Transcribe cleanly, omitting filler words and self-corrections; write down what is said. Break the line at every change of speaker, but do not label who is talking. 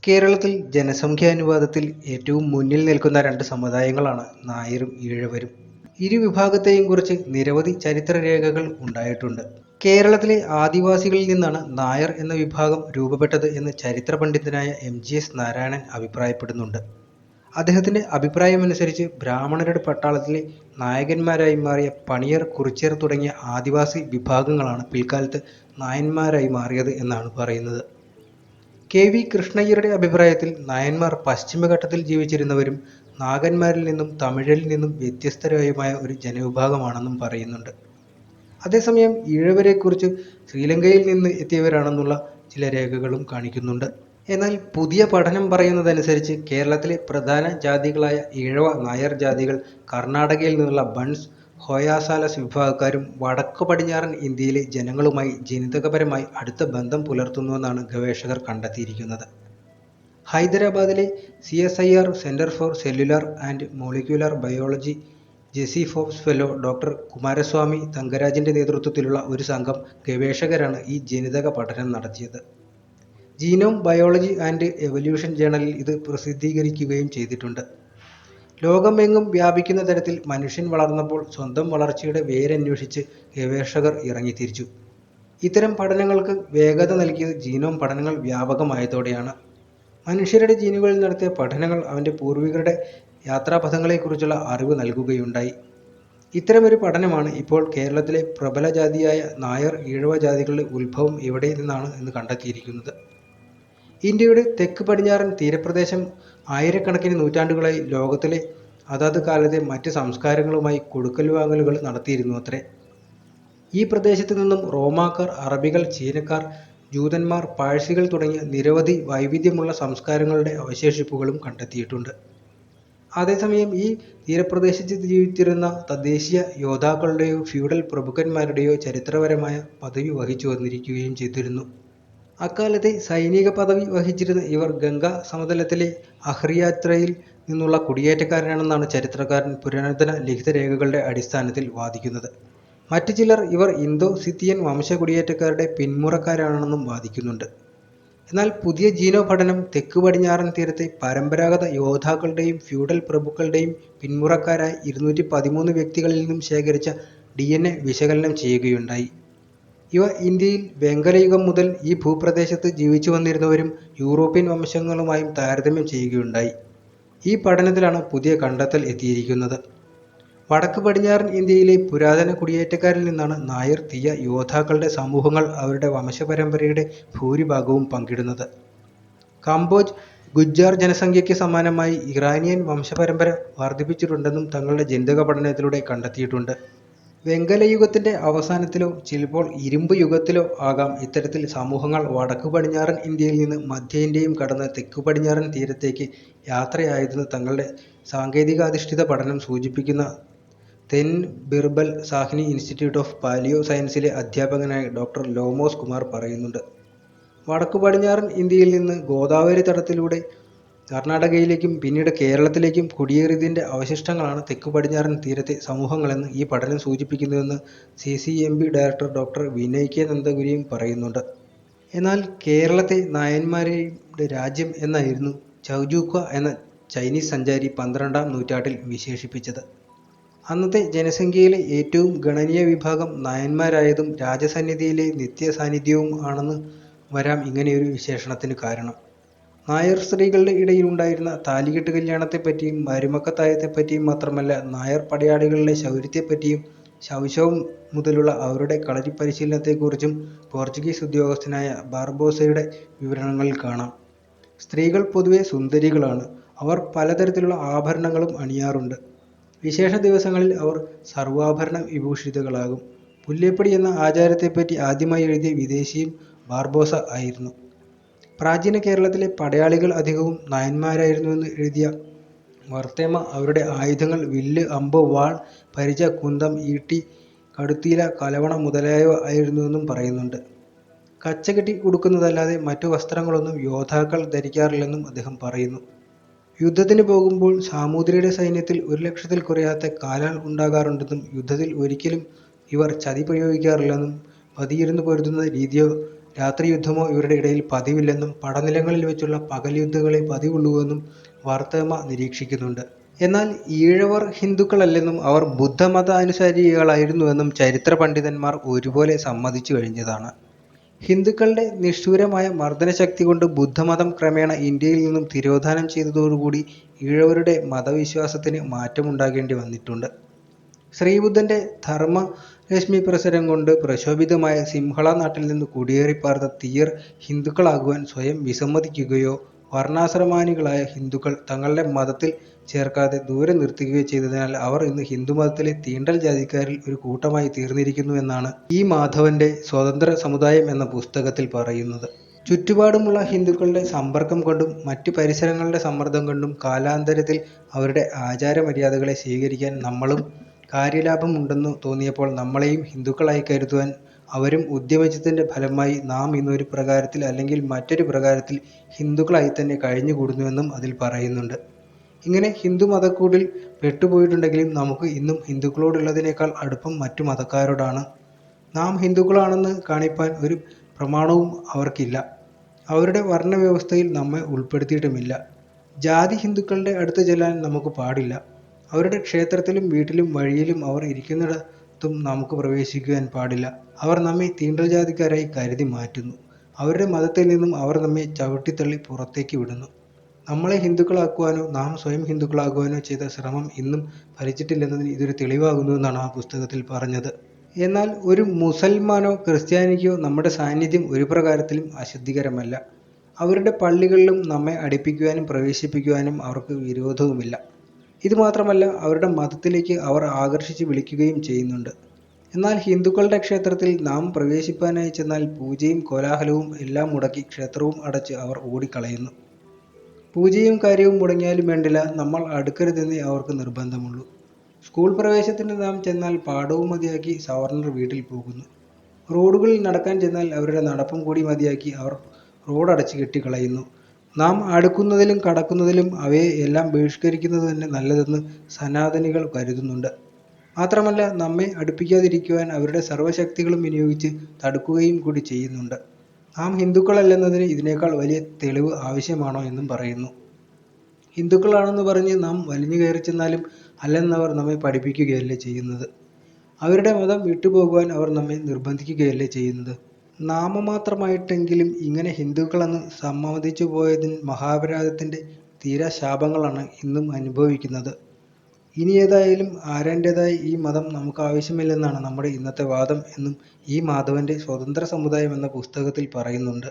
കേരളത്തിൽ ജനസംഖ്യാനുപാതത്തിൽ ഏറ്റവും മുന്നിൽ നിൽക്കുന്ന രണ്ട് സമുദായങ്ങളാണ് നായരും ഈഴവരും. ഇരു വിഭാഗത്തെയും കുറിച്ച് നിരവധി ചരിത്രരേഖകൾ ഉണ്ടായിട്ടുണ്ട്. കേരളത്തിലെ ആദിവാസികളിൽ നിന്നാണ് നായർ എന്ന വിഭാഗം രൂപപ്പെട്ടത് എന്ന് ചരിത്ര പണ്ഡിതനായ എം.ജി.എസ്. നാരായണൻ അഭിപ്രായപ്പെടുന്നുണ്ട്. അദ്ദേഹത്തിന്റെ അഭിപ്രായമനുസരിച്ച് ബ്രാഹ്മണരുടെ പട്ടാളത്തിലെ നായകന്മാരായി മാറിയ പണിയർ, കുറിച്യർ തുടങ്ങിയ ആദിവാസി വിഭാഗങ്ങളാണ് പിൽക്കാലത്ത് നായന്മാരായി മാറിയത് എന്നാണ് പറയുന്നത്. കെ.വി. കൃഷ്ണയ്യരുടെ അഭിപ്രായത്തിൽ നായന്മാർ പശ്ചിമഘട്ടത്തിൽ ജീവിച്ചിരുന്നവരും നാഗന്മാരിൽ നിന്നും തമിഴരിൽ നിന്നും വ്യത്യസ്തരായുമായ ഒരു ജനവിഭാഗമാണെന്നും പറയുന്നുണ്ട്. അതേസമയം ഈഴവരെക്കുറിച്ച് ശ്രീലങ്കയിൽ നിന്ന് എത്തിയവരാണെന്നുള്ള ചില രേഖകളും കാണിക്കുന്നുണ്ട്. എന്നാൽ പുതിയ പഠനം പറയുന്നതനുസരിച്ച് കേരളത്തിലെ പ്രധാന ജാതികളായ ഈഴവ, നായർ ജാതികൾ കർണാടകയിൽ നിന്നുള്ള ബൺസ്, ഹോയാസാലസ് വിഭാഗക്കാരും വടക്കു പടിഞ്ഞാറൻ ഇന്ത്യയിലെ ജനങ്ങളുമായി ജനിതകപരമായി അടുത്ത ബന്ധം പുലർത്തുന്നുവെന്നാണ് ഗവേഷകർ കണ്ടെത്തിയിരിക്കുന്നത്. ഹൈദരാബാദിലെ CSIR centre for cellular and molecular biology J C ഫോബ്സ് ഫെല്ലോ ഡോക്ടർ കുമാരസ്വാമി തങ്കരാജിന്റെ നേതൃത്വത്തിലുള്ള ഒരു സംഘം ഗവേഷകരാണ് ഈ ജനിതക പഠനം നടത്തിയത്. ജീനോം ബയോളജി ആൻഡ് എവല്യൂഷൻ ജേണലിൽ ഇത് പ്രസിദ്ധീകരിക്കുകയും ചെയ്തിട്ടുണ്ട്. ലോകമെങ്ങും വ്യാപിക്കുന്ന തരത്തിൽ മനുഷ്യൻ വളർന്നപ്പോൾ സ്വന്തം വളർച്ചയുടെ വേരന്വേഷിച്ച് ഗവേഷകർ ഇറങ്ങിത്തിരിച്ചു. ഇത്തരം പഠനങ്ങൾക്ക് വേഗത നൽകിയത് ജീനോം പഠനങ്ങൾ വ്യാപകമായതോടെയാണ്. മനുഷ്യരുടെ ജീനുകളിൽ നടത്തിയ പഠനങ്ങൾ അവൻ്റെ പൂർവികരുടെ യാത്രാപഥങ്ങളെക്കുറിച്ചുള്ള അറിവ് നൽകുകയുണ്ടായി. ഇത്തരമൊരു പഠനമാണ് ഇപ്പോൾ കേരളത്തിലെ പ്രബല ജാതിയായ നായർ, ഈഴവ ജാതികളുടെ ഉത്ഭവം എവിടെ നിന്നാണ് എന്ന് കണ്ടെത്തിയിരിക്കുന്നത്. ഇന്ത്യയുടെ തെക്ക് പടിഞ്ഞാറൻ തീരപ്രദേശം ആയിരക്കണക്കിന് നൂറ്റാണ്ടുകളായി ലോകത്തിലെ അതത് കാലത്തെ മറ്റ് സംസ്കാരങ്ങളുമായി കൊടുക്കൽ വാങ്ങലുകൾ നടത്തിയിരുന്നുവത്രേ. ഈ പ്രദേശത്ത് നിന്നും റോമാക്കാർ, അറബികൾ, ചീനക്കാർ, ജൂതന്മാർ, പാഴ്സികൾ തുടങ്ങിയ നിരവധി വൈവിധ്യമുള്ള സംസ്കാരങ്ങളുടെ അവശേഷിപ്പുകളും കണ്ടെത്തിയിട്ടുണ്ട്. അതേസമയം ഈ തീരപ്രദേശത്ത് ജീവിച്ചിരുന്ന തദ്ദേശീയ യോദ്ധാക്കളുടെയോ ഫ്യൂഡൽ പ്രഭുക്കന്മാരുടെയോ ചരിത്രപരമായ പദവി വഹിച്ചു വന്നിരിക്കുകയും ചെയ്തിരുന്നു. അക്കാലത്തെ സൈനിക പദവി വഹിച്ചിരുന്ന ഇവർ ഗംഗാ സമതലത്തിലെ അഹ്രിയാത്രയിൽ നിന്നുള്ള കുടിയേറ്റക്കാരാണെന്നാണ് ചരിത്രകാരൻ പുരാതന ലിഖിതരേഖകളുടെ അടിസ്ഥാനത്തിൽ വാദിക്കുന്നത്. മറ്റു ചിലർ ഇവർ ഇന്തോ-സിത്തിയൻ വംശകുടിയേറ്റക്കാരുടെ പിന്മുറക്കാരാണെന്നും വാദിക്കുന്നുണ്ട്. എന്നാൽ പുതിയ ജീനോ പഠനം തെക്ക് പടിഞ്ഞാറൻ തീരത്തെ പരമ്പരാഗത യോദ്ധാക്കളുടെയും ഫ്യൂഡൽ പ്രഭുക്കളുടെയും പിന്മുറക്കാരായ 213 വ്യക്തികളിൽ നിന്നും ശേഖരിച്ച DNA വിശകലനം ചെയ്യുകയുണ്ടായി. ഇവ ഇന്ത്യയിൽ വെങ്കലയുഗം മുതൽ ഈ ഭൂപ്രദേശത്ത് ജീവിച്ചു വന്നിരുന്നവരും യൂറോപ്യൻ വംശങ്ങളുമായും താരതമ്യം ചെയ്യുകയുണ്ടായി. ഈ പഠനത്തിലാണ് പുതിയ കണ്ടെത്തൽ എത്തിയിരിക്കുന്നത്. വടക്ക് പടിഞ്ഞാറൻ ഇന്ത്യയിലെ പുരാതന കുടിയേറ്റക്കാരിൽ നിന്നാണ് നായർ, തീയ യോദ്ധാക്കളുടെ സമൂഹങ്ങൾ അവരുടെ വംശപരമ്പരയുടെ ഭൂരിഭാഗവും പങ്കിടുന്നത്. കംബോജ്, ഗുജ്ജാർ ജനസംഖ്യയ്ക്ക് സമാനമായി ഇറാനിയൻ വംശപരമ്പര വർദ്ധിപ്പിച്ചിട്ടുണ്ടെന്നും തങ്ങളുടെ ജനിതക പഠനത്തിലൂടെ കണ്ടെത്തിയിട്ടുണ്ട്. വെങ്കലയുഗത്തിന്റെ അവസാനത്തിലോ ചിലപ്പോൾ ഇരുമ്പ് യുഗത്തിലോ ആകാം ഇത്തരത്തിൽ സമൂഹങ്ങൾ വടക്കു പടിഞ്ഞാറൻ ഇന്ത്യയിൽ നിന്ന് മധ്യ ഇന്ത്യയും കടന്ന് തെക്കു പടിഞ്ഞാറൻ തീരത്തേക്ക് യാത്രയായതെന്ന് തങ്ങളുടെ സാങ്കേതികാധിഷ്ഠിത പഠനം സൂചിപ്പിക്കുന്ന തെൻ ബിർബൽ സാഹ്നി ഇൻസ്റ്റിറ്റ്യൂട്ട് ഓഫ് പാലിയോ സയൻസിലെ അധ്യാപകനായ ഡോക്ടർ ലോമോസ് കുമാർ പറയുന്നുണ്ട്. വടക്കു പടിഞ്ഞാറൻ ഇന്ത്യയിൽ നിന്ന് ഗോദാവരി തടത്തിലൂടെ കർണാടകയിലേക്കും പിന്നീട് കേരളത്തിലേക്കും കുടിയേറിയതിൻ്റെ അവശിഷ്ടങ്ങളാണ് തെക്കു പടിഞ്ഞാറൻ തീരത്തെ സമൂഹങ്ങളെന്ന് ഈ പഠനം സൂചിപ്പിക്കുന്നുവെന്ന് CCMB director doctor Vinay K നന്ദഗുരിയും പറയുന്നുണ്ട്. എന്നാൽ കേരളത്തെ നായന്മാരുടെ രാജ്യം എന്നായിരുന്നു ചൗജൂക്വ എന്ന ചൈനീസ് സഞ്ചാരി 12-ാം നൂറ്റാണ്ടിൽ വിശേഷിപ്പിച്ചത്. അന്നത്തെ ജനസംഖ്യയിലെ ഏറ്റവും ഗണനീയ വിഭാഗം നായന്മാരായതും രാജസന്നിധിയിലെ നിത്യസാന്നിധ്യവും ആണെന്ന് വരാം ഇങ്ങനെയൊരു വിശേഷണത്തിന് കാരണം. നായർ സ്ത്രീകളുടെ ഇടയിലുണ്ടായിരുന്ന താലികെട്ട് കല്യാണത്തെപ്പറ്റിയും മരുമക്കത്തായത്തെപ്പറ്റിയും മാത്രമല്ല, നായർ പടയാളികളുടെ ശൗര്യത്തെപ്പറ്റിയും ശൗശവം മുതലുള്ള അവരുടെ കളരി പരിശീലനത്തെക്കുറിച്ചും പോർച്ചുഗീസ് ഉദ്യോഗസ്ഥനായ ബാർബോസയുടെ വിവരണങ്ങളിൽ കാണാം. സ്ത്രീകൾ പൊതുവെ സുന്ദരികളാണ്. അവർ പലതരത്തിലുള്ള ആഭരണങ്ങളും അണിയാറുണ്ട്. വിശേഷ ദിവസങ്ങളിൽ അവർ സർവാഭരണ വിഭൂഷിതകളാകും. പുല്ലേപ്പടി എന്ന ആചാരത്തെപ്പറ്റി ആദ്യമായി എഴുതിയ വിദേശിയും ബാർബോസ ആയിരുന്നു. പ്രാചീന കേരളത്തിലെ പടയാളികൾ അധികവും നായന്മാരായിരുന്നുവെന്ന് എഴുതിയ വർത്തേമ അവരുടെ ആയുധങ്ങൾ വില്ല്, അമ്പ്, വാൾ, പരിച, കുന്തം, ഈട്ടി, കടുത്തീല, കലവണ മുതലായവ ആയിരുന്നുവെന്നും പറയുന്നുണ്ട്. കച്ചകെട്ടി ഉടുക്കുന്നതല്ലാതെ മറ്റു വസ്ത്രങ്ങളൊന്നും യോദ്ധാക്കൾ ധരിക്കാറില്ലെന്നും അദ്ദേഹം പറയുന്നു. യുദ്ധത്തിന് പോകുമ്പോൾ സാമൂതിരിയുടെ സൈന്യത്തിൽ 1,00,000-ൽ കുറയാത്ത കാലാൾ ഉണ്ടാകാറുണ്ടെന്നും യുദ്ധത്തിൽ ഒരിക്കലും ഇവർ ചതി പ്രയോഗിക്കാറില്ലെന്നും പതിയിരുന്നു പൊരുതുന്ന രീതിയോ രാത്രി യുദ്ധമോ ഇവരുടെ ഇടയിൽ പതിവില്ലെന്നും പടനിലങ്ങളിൽ വെച്ചുള്ള പകൽ യുദ്ധങ്ങളെ പതിവുള്ളൂവെന്നും വാർത്തമ്മ നിരീക്ഷിക്കുന്നുണ്ട്. എന്നാൽ ഈഴവർ ഹിന്ദുക്കളല്ലെന്നും അവർ ബുദ്ധമത അനുസാരികളായിരുന്നുവെന്നും ചരിത്ര പണ്ഡിതന്മാർ ഒരുപോലെ സമ്മതിച്ചു കഴിഞ്ഞതാണ്. ഹിന്ദുക്കളുടെ നിഷ്ഠൂരമായ മർദ്ദനശക്തി കൊണ്ട് ബുദ്ധമതം ക്രമേണ ഇന്ത്യയിൽ നിന്നും തിരോധാനം ചെയ്തതോടുകൂടി ഈഴവരുടെ മതവിശ്വാസത്തിന് മാറ്റമുണ്ടാകേണ്ടി വന്നിട്ടുണ്ട്. ശ്രീബുദ്ധന്റെ ധർമ്മരശ്മി പ്രസരം കൊണ്ട് പ്രശോഭിതമായ സിംഹള നാട്ടിൽ നിന്ന് കുടിയേറിപ്പാർത്ത തീയർ ഹിന്ദുക്കളാകുവാൻ സ്വയം വിസമ്മതിക്കുകയോ വർണ്ണാശ്രമാനികളായ ഹിന്ദുക്കൾ തങ്ങളുടെ മതത്തിൽ ചേർക്കാതെ ദൂരെ നിർത്തുകയോ ചെയ്തതിനാൽ അവർ ഇന്ന് ഹിന്ദുമതത്തിലെ തീണ്ടൽ ജാതിക്കാരിൽ ഒരു കൂട്ടമായി തീർന്നിരിക്കുന്നുവെന്നാണ് ഇ. മാധവന്റെ സ്വതന്ത്ര സമുദായം എന്ന പുസ്തകത്തിൽ പറയുന്നത്. ചുറ്റുപാടുമുള്ള ഹിന്ദുക്കളുടെ സമ്പർക്കം കൊണ്ടും മറ്റ് പരിസരങ്ങളുടെ സമ്മർദ്ദം കൊണ്ടും കാലാന്തരത്തിൽ അവരുടെ ആചാരമര്യാദകളെ സ്വീകരിക്കാൻ നമ്മളും കാര്യലാഭം ഉണ്ടെന്നു തോന്നിയപ്പോൾ നമ്മളെയും ഹിന്ദുക്കളായി കരുതുവാൻ അവരും ഉദ്യമിച്ചതിന്റെ ഫലമായി നാം ഇന്ന് ഒരു പ്രകാരത്തിൽ അല്ലെങ്കിൽ മറ്റൊരു പ്രകാരത്തിൽ ഹിന്ദുക്കളായി തന്നെ കഴിഞ്ഞുകൂടുന്നുവെന്നും അതിൽ പറയുന്നുണ്ട്. ഇങ്ങനെ ഹിന്ദു മതക്കൂടിൽ പെട്ടുപോയിട്ടുണ്ടെങ്കിലും നമുക്ക് ഇന്നും ഹിന്ദുക്കളോടുള്ളതിനേക്കാൾ അടുപ്പം മറ്റു മതക്കാരോടാണ്. നാം ഹിന്ദുക്കളാണെന്ന് കാണിപ്പാൻ ഒരു പ്രമാണവും അവർക്കില്ല. അവരുടെ വർണ്ണവ്യവസ്ഥയിൽ നമ്മെ ഉൾപ്പെടുത്തിയിട്ടുമില്ല. ജാതി ഹിന്ദുക്കളുടെ അടുത്ത് ചെല്ലാൻ നമുക്ക് പാടില്ല. അവരുടെ ക്ഷേത്രത്തിലും വീട്ടിലും വഴിയിലും അവർ ഇരിക്കുന്നിടത്തും നമുക്ക് പ്രവേശിക്കുവാൻ പാടില്ല. അവർ നമ്മെ തീണ്ടൽ ജാതിക്കാരായി കരുതി മാറ്റുന്നു. അവരുടെ മതത്തിൽ നിന്നും അവർ നമ്മെ ചവിട്ടിത്തള്ളി പുറത്തേക്ക് വിടുന്നു. നമ്മളെ ഹിന്ദുക്കളാക്കുവാനോ നാം സ്വയം ഹിന്ദുക്കളാകുവാനോ ചെയ്ത ശ്രമം ഇന്നും ഫലിച്ചിട്ടില്ലെന്നതിന് ഇതൊരു തെളിവാകുന്നുവെന്നാണ് ആ പുസ്തകത്തിൽ പറഞ്ഞത്. എന്നാൽ ഒരു മുസൽമാനോ ക്രിസ്ത്യാനിക്കോ നമ്മുടെ സാന്നിധ്യം ഒരു പ്രകാരത്തിലും അശുദ്ധികരമല്ല. അവരുടെ പള്ളികളിലും നമ്മെ അടുപ്പിക്കുവാനും പ്രവേശിപ്പിക്കുവാനും അവർക്ക് വിരോധവുമില്ല. ഇതുമാത്രമല്ല, അവരുടെ മതത്തിലേക്ക് അവർ ആകർഷിച്ച് വിളിക്കുകയും ചെയ്യുന്നുണ്ട്. എന്നാൽ ഹിന്ദുക്കളുടെ ക്ഷേത്രത്തിൽ നാം പ്രവേശിപ്പാനായി ചെന്നാൽ പൂജയും കോലാഹലവും എല്ലാം മുടക്കി ക്ഷേത്രവും അടച്ച് അവർ ഓടിക്കളയുന്നു. പൂജയും കാര്യവും മുടങ്ങിയാലും വേണ്ടില്ല, നമ്മൾ അടുക്കരുതെന്നേ അവർക്ക് നിർബന്ധമുള്ളൂ. സ്കൂൾ പ്രവേശത്തിന് നാം ചെന്നാൽ പാഠവും മതിയാക്കി സവർണർ വീട്ടിൽ പോകുന്നു. റോഡുകളിൽ നടക്കാൻ ചെന്നാൽ അവരുടെ നടപ്പും കൂടി മതിയാക്കി അവർ റോഡടച്ച് കെട്ടിക്കളയുന്നു. നാം അടുക്കുന്നതിലും കടക്കുന്നതിലും അവയെ എല്ലാം ബഹിഷ്കരിക്കുന്നത് തന്നെ നല്ലതെന്ന് സനാതനികൾ കരുതുന്നുണ്ട്. മാത്രമല്ല, നമ്മെ അടുപ്പിക്കാതിരിക്കുവാൻ അവരുടെ സർവ്വശക്തികളും വിനിയോഗിച്ച് തടുക്കുകയും കൂടി ചെയ്യുന്നുണ്ട്. നാം ഹിന്ദുക്കളല്ലെന്നതിന് ഇതിനേക്കാൾ വലിയ തെളിവ് ആവശ്യമാണോ എന്നും പറയുന്നു. ഹിന്ദുക്കളാണെന്ന് പറഞ്ഞ് നാം വലിഞ്ഞു കയറി ചെന്നാലും അല്ലെന്നവർ നമ്മെ പഠിപ്പിക്കുകയല്ലേ ചെയ്യുന്നത്. അവരുടെ മതം വിട്ടുപോകുവാൻ അവർ നമ്മെ നിർബന്ധിക്കുകയല്ലേ ചെയ്യുന്നത്. നാമമാത്രമായിട്ടെങ്കിലും ഇങ്ങനെ ഹിന്ദുക്കളെന്ന് സമ്മതിച്ചു പോയതിന് മഹാപരാധത്തിൻ്റെ തീരാശാപങ്ങളാണ് ഇന്നും അനുഭവിക്കുന്നത്. ഇനി ഏതായാലും ആരാൻ്റേതായ ഈ മതം നമുക്ക് ആവശ്യമില്ലെന്നാണ് നമ്മുടെ ഇന്നത്തെ വാദം എന്നും ഇ. മാധവന്റെ സ്വതന്ത്ര സമുദായം എന്ന പുസ്തകത്തിൽ പറയുന്നുണ്ട്.